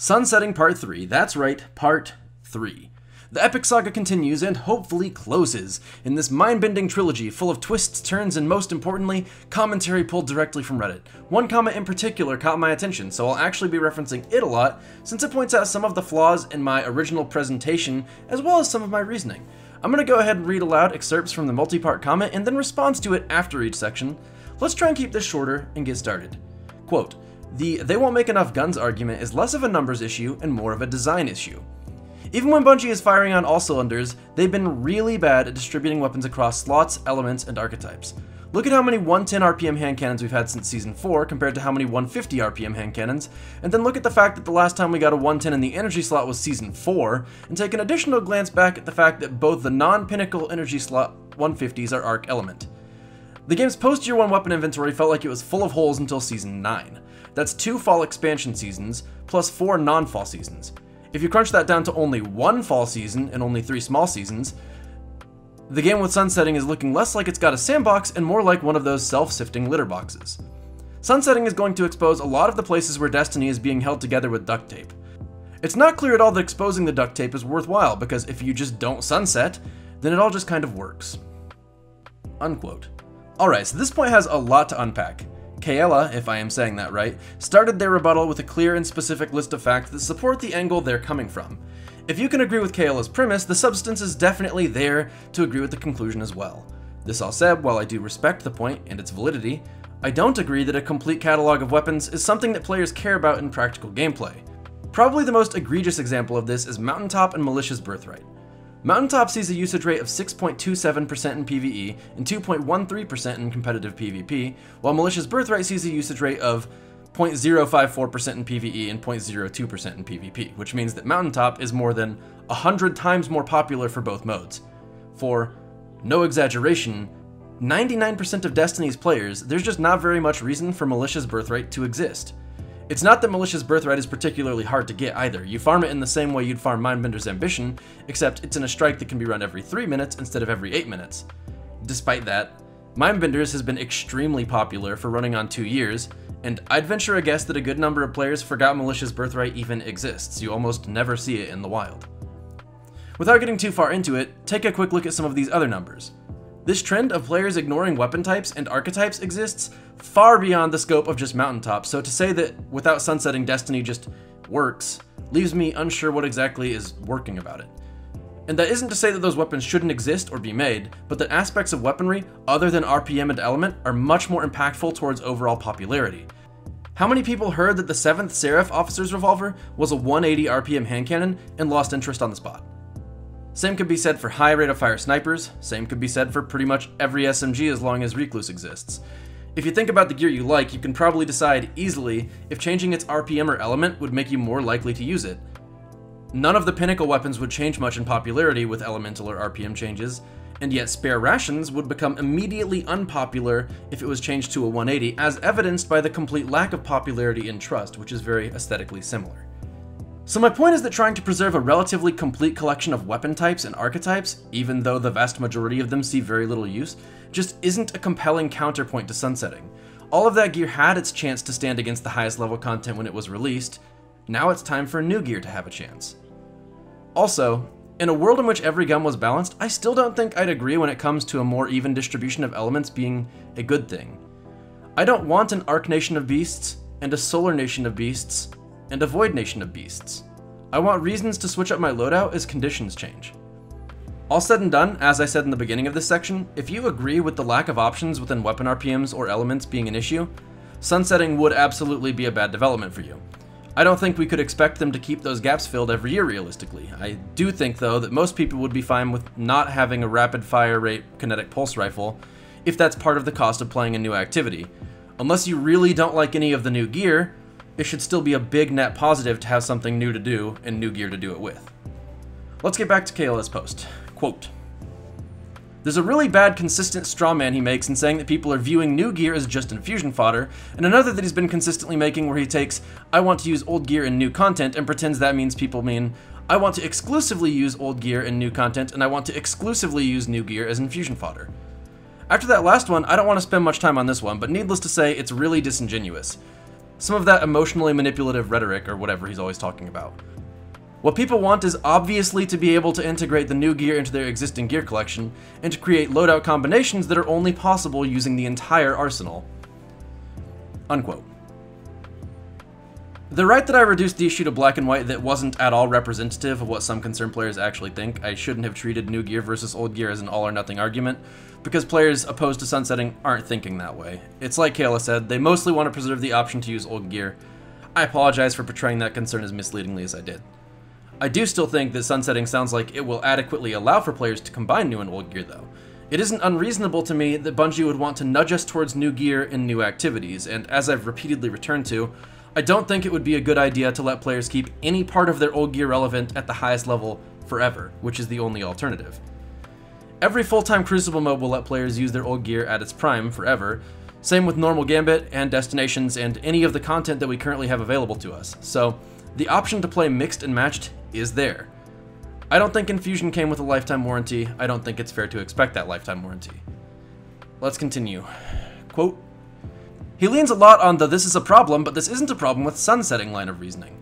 Sunsetting Part 3, that's right, Part 3. The epic saga continues and hopefully closes in this mind-bending trilogy full of twists, turns, and most importantly, commentary pulled directly from Reddit. One comment in particular caught my attention, so I'll actually be referencing it a lot since it points out some of the flaws in my original presentation as well as some of my reasoning. I'm going to go ahead and read aloud excerpts from the multi-part comment and then respond to it after each section. Let's try and keep this shorter and get started. Quote, "The they won't make enough guns argument is less of a numbers issue and more of a design issue. Even when Bungie is firing on all cylinders, they've been really bad at distributing weapons across slots, elements, and archetypes. Look at how many 110 RPM hand cannons we've had since Season 4 compared to how many 150 RPM hand cannons, and then look at the fact that the last time we got a 110 in the energy slot was Season 4, and take an additional glance back at the fact that both the non-pinnacle energy slot 150s are arc element. The game's post-Year 1 weapon inventory felt like it was full of holes until Season 9. That's 2 fall expansion seasons, plus 4 non-fall seasons. If you crunch that down to only 1 fall season and only 3 small seasons, the game with sunsetting is looking less like it's got a sandbox and more like one of those self-sifting litter boxes. Sunsetting is going to expose a lot of the places where Destiny is being held together with duct tape. It's not clear at all that exposing the duct tape is worthwhile, because if you just don't sunset, then it all just kind of works." Unquote. Alright, so this point has a lot to unpack. Kaella, if I am saying that right, started their rebuttal with a clear and specific list of facts that support the angle they're coming from. If you can agree with Kaella's premise, the substance is definitely there to agree with the conclusion as well. This all said, while I do respect the point and its validity, I don't agree that a complete catalog of weapons is something that players care about in practical gameplay. Probably the most egregious example of this is Mountaintop and Malicious Birthright. Mountaintop sees a usage rate of 6.27% in PvE and 2.13% in competitive PvP, while Malicious Birthright sees a usage rate of 0.054% in PvE and 0.02% in PvP, which means that Mountaintop is more than 100 times more popular for both modes. For, no exaggeration, 99% of Destiny's players, there's just not very much reason for Malicious Birthright to exist. It's not that Malicious Birthright is particularly hard to get either. You farm it in the same way you'd farm Mindbender's Ambition, except it's in a strike that can be run every 3 minutes instead of every 8 minutes. Despite that, Mindbender's has been extremely popular for running on 2 years, and I'd venture a guess that a good number of players forgot Malicious Birthright even exists. You almost never see it in the wild. Without getting too far into it, take a quick look at some of these other numbers. This trend of players ignoring weapon types and archetypes exists far beyond the scope of just Mountaintop, so to say that without sunsetting Destiny just works leaves me unsure what exactly is working about it. And that isn't to say that those weapons shouldn't exist or be made, but that aspects of weaponry other than RPM and element are much more impactful towards overall popularity. How many people heard that the 7th Seraph Officer's Revolver was a 180 RPM hand cannon and lost interest on the spot? Same could be said for high rate of fire snipers, same could be said for pretty much every SMG as long as Recluse exists. If you think about the gear you like, you can probably decide easily if changing its RPM or element would make you more likely to use it. None of the pinnacle weapons would change much in popularity with elemental or RPM changes, and yet Spare Rations would become immediately unpopular if it was changed to a 180, as evidenced by the complete lack of popularity in Trust, which is very aesthetically similar. So my point is that trying to preserve a relatively complete collection of weapon types and archetypes, even though the vast majority of them see very little use, just isn't a compelling counterpoint to sunsetting. All of that gear had its chance to stand against the highest level content when it was released. Now it's time for new gear to have a chance. Also, in a world in which every gun was balanced, I still don't think I'd agree when it comes to a more even distribution of elements being a good thing. I don't want an Arc Nation of Beasts, and a Solar Nation of Beasts, and a Void Nation of Beasts. I want reasons to switch up my loadout as conditions change. All said and done, as I said in the beginning of this section, if you agree with the lack of options within weapon RPMs or elements being an issue, sunsetting would absolutely be a bad development for you. I don't think we could expect them to keep those gaps filled every year realistically. I do think though that most people would be fine with not having a rapid fire rate kinetic pulse rifle if that's part of the cost of playing a new activity. Unless you really don't like any of the new gear, it should still be a big net positive to have something new to do and new gear to do it with. Let's get back to Kaella's post. Quote, "There's a really bad consistent straw man he makes in saying that people are viewing new gear as just infusion fodder, and another that he's been consistently making where he takes, 'I want to use old gear in new content,' and pretends that means people mean, 'I want to exclusively use old gear in new content, and I want to exclusively use new gear as infusion fodder.' After that last one, I don't want to spend much time on this one, but needless to say, it's really disingenuous. Some of that emotionally manipulative rhetoric or whatever he's always talking about. What people want is obviously to be able to integrate the new gear into their existing gear collection, and to create loadout combinations that are only possible using the entire arsenal. Unquote. They're right that I reduced the issue to black and white that wasn't at all representative of what some concerned players actually think. I shouldn't have treated new gear versus old gear as an all or nothing argument, because players opposed to sunsetting aren't thinking that way. It's like Kaella said, they mostly want to preserve the option to use old gear. I apologize for portraying that concern as misleadingly as I did. I do still think that sunsetting sounds like it will adequately allow for players to combine new and old gear though. It isn't unreasonable to me that Bungie would want to nudge us towards new gear and new activities, and as I've repeatedly returned to, I don't think it would be a good idea to let players keep any part of their old gear relevant at the highest level forever, which is the only alternative. Every full-time Crucible mode will let players use their old gear at its prime forever, same with normal Gambit and Destinations and any of the content that we currently have available to us, so the option to play mixed and matched is there. I don't think Infusion came with a lifetime warranty. I don't think it's fair to expect that lifetime warranty. Let's continue. Quote, he leans a lot on the "this is a problem, but this isn't a problem with sunsetting" line of reasoning.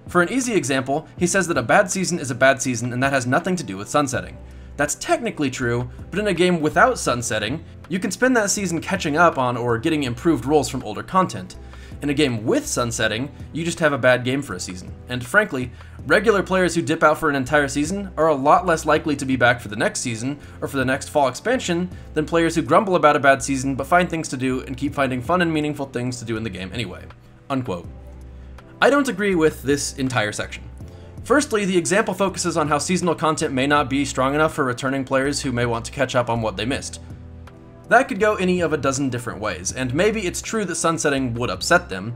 For an easy example, he says that a bad season is a bad season and that has nothing to do with sunsetting. That's technically true, but in a game without sunsetting, you can spend that season catching up on or getting improved roles from older content. In a game with sunsetting, you just have a bad game for a season. And frankly, regular players who dip out for an entire season are a lot less likely to be back for the next season or for the next fall expansion than players who grumble about a bad season but find things to do and keep finding fun and meaningful things to do in the game anyway. Unquote. I don't agree with this entire section. Firstly, the example focuses on how seasonal content may not be strong enough for returning players who may want to catch up on what they missed. That could go any of a dozen different ways, and maybe it's true that sunsetting would upset them.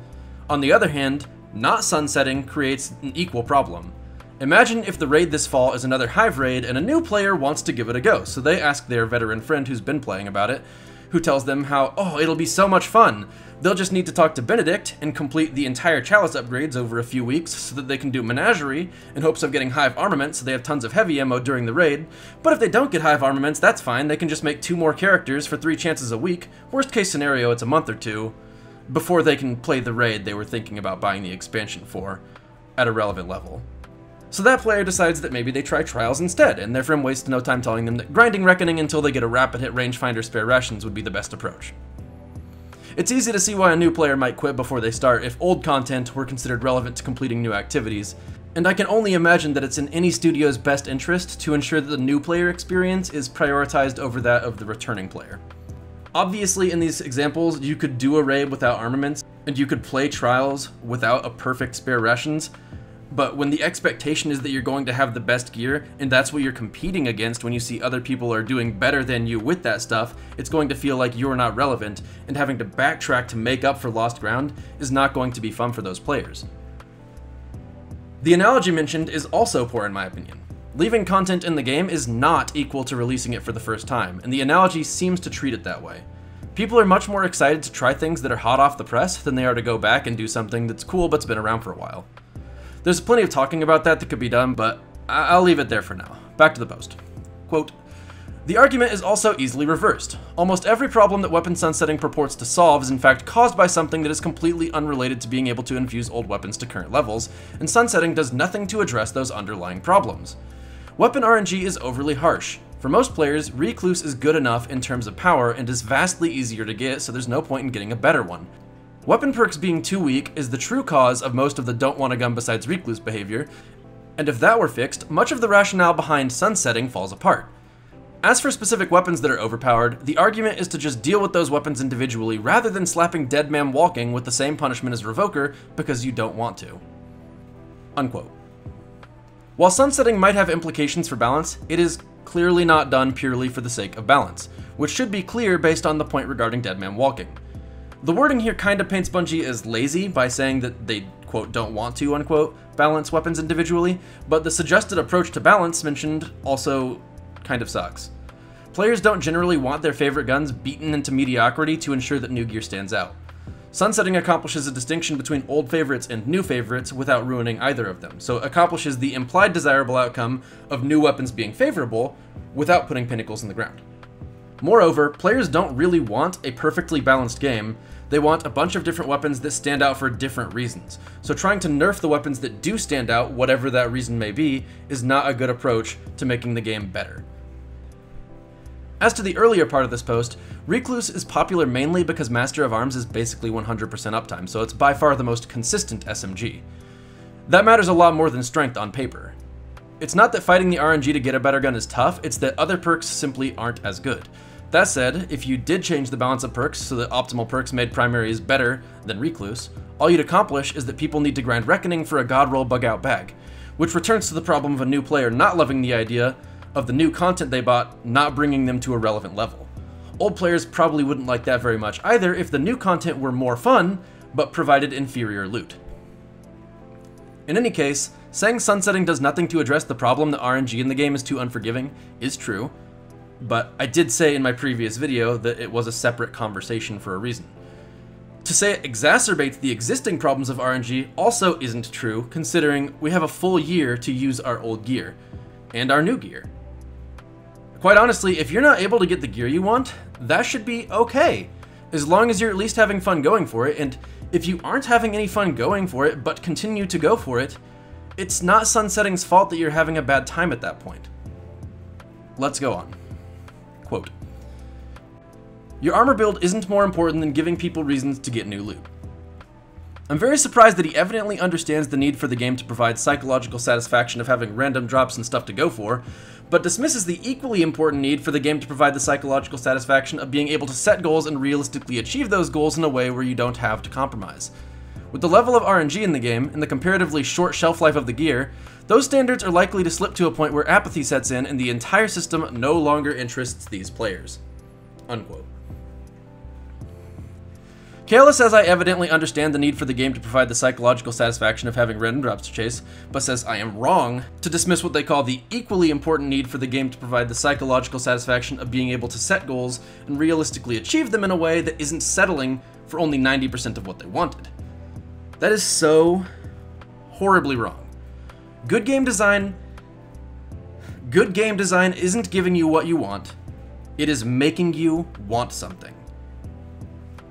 On the other hand, not sunsetting creates an equal problem. Imagine if the raid this fall is another Hive raid and a new player wants to give it a go, so they ask their veteran friend who's been playing about it, who tells them how, oh, it'll be so much fun. They'll just need to talk to Benedict and complete the entire Chalice upgrades over a few weeks so that they can do Menagerie in hopes of getting Hive armaments so they have tons of heavy ammo during the raid. But if they don't get Hive armaments, that's fine, they can just make 2 more characters for 3 chances a week, worst case scenario it's a month or 2, before they can play the raid they were thinking about buying the expansion for, at a relevant level. So that player decides that maybe they try Trials instead, and their friend wastes no time telling them that grinding Reckoning until they get a rapid hit rangefinder spare rations would be the best approach. It's easy to see why a new player might quit before they start if old content were considered relevant to completing new activities, and I can only imagine that it's in any studio's best interest to ensure that the new player experience is prioritized over that of the returning player. Obviously, in these examples, you could do a raid without armaments, and you could play Trials without a perfect spare rations, but when the expectation is that you're going to have the best gear, and that's what you're competing against when you see other people are doing better than you with that stuff, it's going to feel like you're not relevant, and having to backtrack to make up for lost ground is not going to be fun for those players. The analogy mentioned is also poor in my opinion. Leaving content in the game is not equal to releasing it for the first time, and the analogy seems to treat it that way. People are much more excited to try things that are hot off the press than they are to go back and do something that's cool but's been around for a while. There's plenty of talking about that could be done, but I'll leave it there for now. Back to the post. Quote, the argument is also easily reversed. Almost every problem that weapon sunsetting purports to solve is in fact caused by something that is completely unrelated to being able to infuse old weapons to current levels, and sunsetting does nothing to address those underlying problems. Weapon RNG is overly harsh. For most players, Recluse is good enough in terms of power and is vastly easier to get, so there's no point in getting a better one. Weapon perks being too weak is the true cause of most of the don't want a gun besides Recluse behavior, and if that were fixed, much of the rationale behind sunsetting falls apart. As for specific weapons that are overpowered, the argument is to just deal with those weapons individually rather than slapping Dead Man Walking with the same punishment as Revoker because you don't want to. Unquote. While sunsetting might have implications for balance, it is clearly not done purely for the sake of balance, which should be clear based on the point regarding Dead Man Walking. The wording here kinda paints Bungie as lazy by saying that they, quote, don't want to, unquote, balance weapons individually, but the suggested approach to balance mentioned also kind of sucks. Players don't generally want their favorite guns beaten into mediocrity to ensure that new gear stands out. Sunsetting accomplishes a distinction between old favorites and new favorites without ruining either of them, so it accomplishes the implied desirable outcome of new weapons being favorable without putting pinnacles in the ground. Moreover, players don't really want a perfectly balanced game, They want a bunch of different weapons that stand out for different reasons. So trying to nerf the weapons that do stand out, whatever that reason may be, is not a good approach to making the game better. As to the earlier part of this post, Recluse is popular mainly because Master of Arms is basically 100% uptime, so it's by far the most consistent SMG. That matters a lot more than strength on paper. It's not that fighting the RNG to get a better gun is tough, it's that other perks simply aren't as good. That said, if you did change the balance of perks so that optimal perks made primaries better than Recluse, all you'd accomplish is that people need to grind Reckoning for a god roll bug out bag, which returns to the problem of a new player not loving the idea of the new content they bought not bringing them to a relevant level. Old players probably wouldn't like that very much either if the new content were more fun, but provided inferior loot. In any case, saying sunsetting does nothing to address the problem that RNG in the game is too unforgiving is true, but I did say in my previous video that it was a separate conversation for a reason. To say it exacerbates the existing problems of RNG also isn't true, considering we have a full year to use our old gear, and our new gear. Quite honestly, if you're not able to get the gear you want, that should be okay, as long as you're at least having fun going for it, and if you aren't having any fun going for it, but continue to go for it, it's not sunsetting's fault that you're having a bad time at that point. Let's go on. Quote, "Your armor build isn't more important than giving people reasons to get new loot. I'm very surprised that he evidently understands the need for the game to provide psychological satisfaction of having random drops and stuff to go for, but dismisses the equally important need for the game to provide the psychological satisfaction of being able to set goals and realistically achieve those goals in a way where you don't have to compromise. With the level of RNG in the game, and the comparatively short shelf life of the gear, those standards are likely to slip to a point where apathy sets in and the entire system no longer interests these players." Unquote. Kaella says I evidently understand the need for the game to provide the psychological satisfaction of having random drops to chase, but says I am wrong to dismiss what they call the equally important need for the game to provide the psychological satisfaction of being able to set goals and realistically achieve them in a way that isn't settling for only 90% of what they wanted. That is so horribly wrong. Good game design isn't giving you what you want, it is making you want something.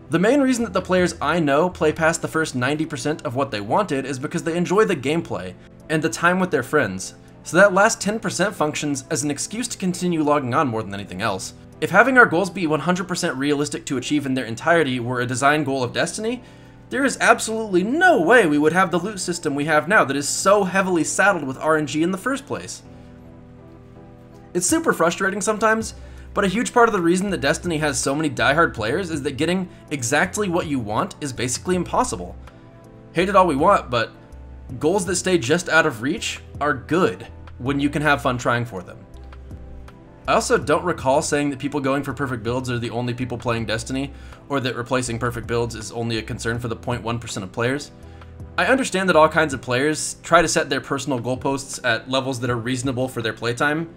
The main reason that the players I know play past the first 90% of what they wanted is because they enjoy the gameplay and the time with their friends, so that last 10% functions as an excuse to continue logging on more than anything else. If having our goals be 100% realistic to achieve in their entirety were a design goal of Destiny, there is absolutely no way we would have the loot system we have now that is so heavily saddled with RNG in the first place. It's super frustrating sometimes, but a huge part of the reason that Destiny has so many diehard players is that getting exactly what you want is basically impossible. Hate it all we want, but goals that stay just out of reach are good when you can have fun trying for them. I also don't recall saying that people going for perfect builds are the only people playing Destiny, or that replacing perfect builds is only a concern for the 0.1% of players. I understand that all kinds of players try to set their personal goalposts at levels that are reasonable for their playtime.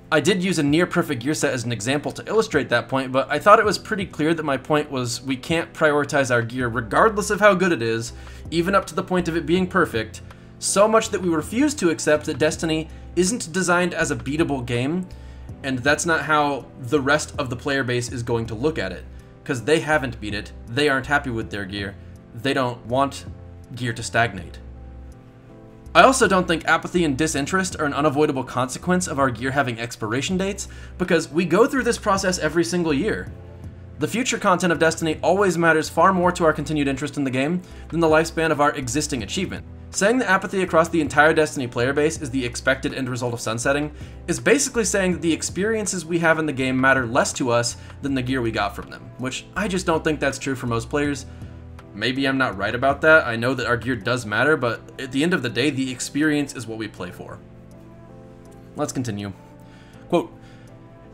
I did use a near-perfect gear set as an example to illustrate that point, but I thought it was pretty clear that my point was we can't prioritize our gear regardless of how good it is, even up to the point of it being perfect, so much that we refuse to accept that Destiny isn't designed as a beatable game, and that's not how the rest of the player base is going to look at it, because they haven't beat it, they aren't happy with their gear, they don't want gear to stagnate. I also don't think apathy and disinterest are an unavoidable consequence of our gear having expiration dates, because we go through this process every single year. The future content of Destiny always matters far more to our continued interest in the game than the lifespan of our existing achievement. Saying that apathy across the entire Destiny player base is the expected end result of sunsetting is basically saying that the experiences we have in the game matter less to us than the gear we got from them, which I just don't think that's true for most players. Maybe I'm not right about that. I know that our gear does matter, but at the end of the day, the experience is what we play for. Let's continue. Quote,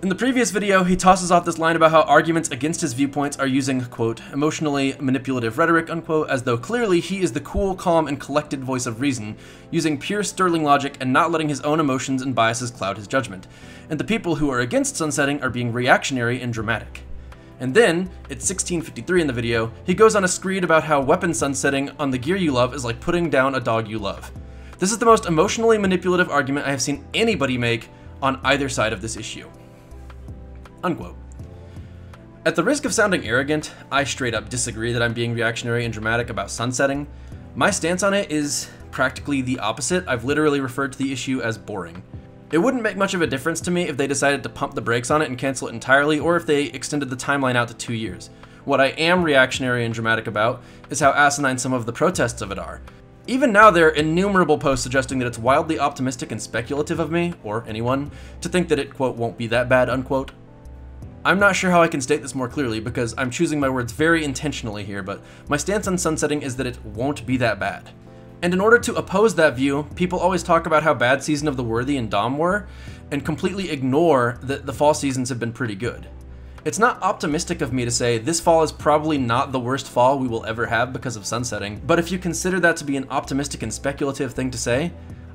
in the previous video, he tosses off this line about how arguments against his viewpoints are using, quote, emotionally manipulative rhetoric, unquote, as though clearly he is the cool, calm, and collected voice of reason, using pure sterling logic and not letting his own emotions and biases cloud his judgment. And the people who are against sunsetting are being reactionary and dramatic. And then, at 16:53 in the video, he goes on a screed about how weapon sunsetting on the gear you love is like putting down a dog you love. This is the most emotionally manipulative argument I have seen anybody make on either side of this issue. Unquote. At the risk of sounding arrogant, I straight up disagree that I'm being reactionary and dramatic about sunsetting. My stance on it is practically the opposite. I've literally referred to the issue as boring. It wouldn't make much of a difference to me if they decided to pump the brakes on it and cancel it entirely, or if they extended the timeline out to 2 years. What I am reactionary and dramatic about is how asinine some of the protests of it are. Even now, there are innumerable posts suggesting that it's wildly optimistic and speculative of me, or anyone, to think that it, quote, won't be that bad, unquote. I'm not sure how I can state this more clearly because I'm choosing my words very intentionally here, but my stance on sunsetting is that it won't be that bad. And in order to oppose that view, people always talk about how bad Season of the Worthy and Dom were, and completely ignore that the fall seasons have been pretty good. It's not optimistic of me to say this fall is probably not the worst fall we will ever have because of sunsetting, but if you consider that to be an optimistic and speculative thing to say,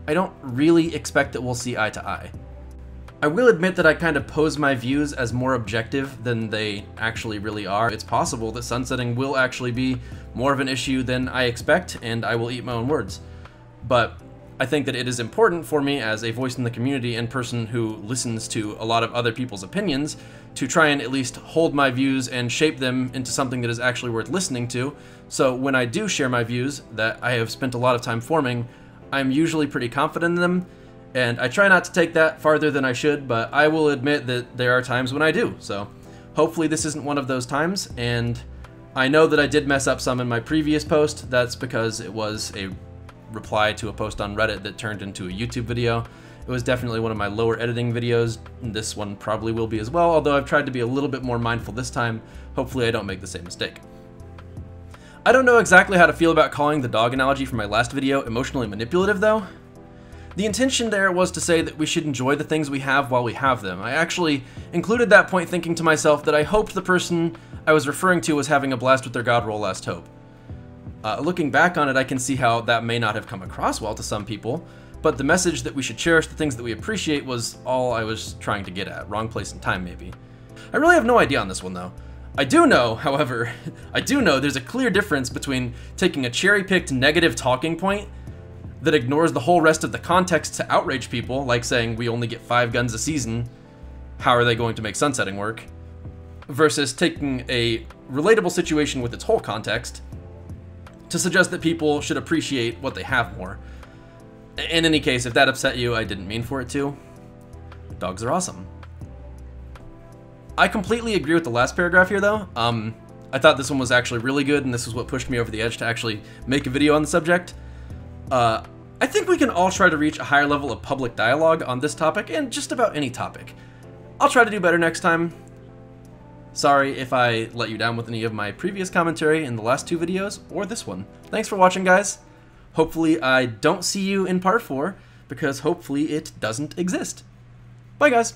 I don't really expect that we'll see eye to eye. I will admit that I kind of pose my views as more objective than they actually really are. It's possible that sunsetting will actually be more of an issue than I expect, and I will eat my own words. But I think that it is important for me as a voice in the community and person who listens to a lot of other people's opinions to try and at least hold my views and shape them into something that is actually worth listening to. So when I do share my views that I have spent a lot of time forming, I'm usually pretty confident in them. And I try not to take that farther than I should, but I will admit that there are times when I do. So hopefully this isn't one of those times, and I know that I did mess up some in my previous post. That's because it was a reply to a post on Reddit that turned into a YouTube video. It was definitely one of my lower editing videos. This one probably will be as well, although I've tried to be a little bit more mindful this time. Hopefully I don't make the same mistake. I don't know exactly how to feel about calling the dog analogy from my last video emotionally manipulative though. The intention there was to say that we should enjoy the things we have while we have them. I actually included that point thinking to myself that I hoped the person I was referring to was having a blast with their God roll last hope. Looking back on it, I can see how that may not have come across well to some people, but the message that we should cherish the things that we appreciate was all I was trying to get at. Wrong place and time, maybe. I really have no idea on this one, though. I do know, however, there's a clear difference between taking a cherry-picked negative talking point that ignores the whole rest of the context to outrage people, like saying we only get 5 guns a season, how are they going to make sunsetting work, versus taking a relatable situation with its whole context to suggest that people should appreciate what they have more. In any case, if that upset you, I didn't mean for it to. Dogs are awesome. I completely agree with the last paragraph here, though. I thought this one was actually really good, and this is what pushed me over the edge to actually make a video on the subject. I think we can all try to reach a higher level of public dialogue on this topic and just about any topic. I'll try to do better next time. Sorry if I let you down with any of my previous commentary in the last 2 videos or this one. Thanks for watching, guys. Hopefully I don't see you in part 4, because hopefully it doesn't exist. Bye, guys.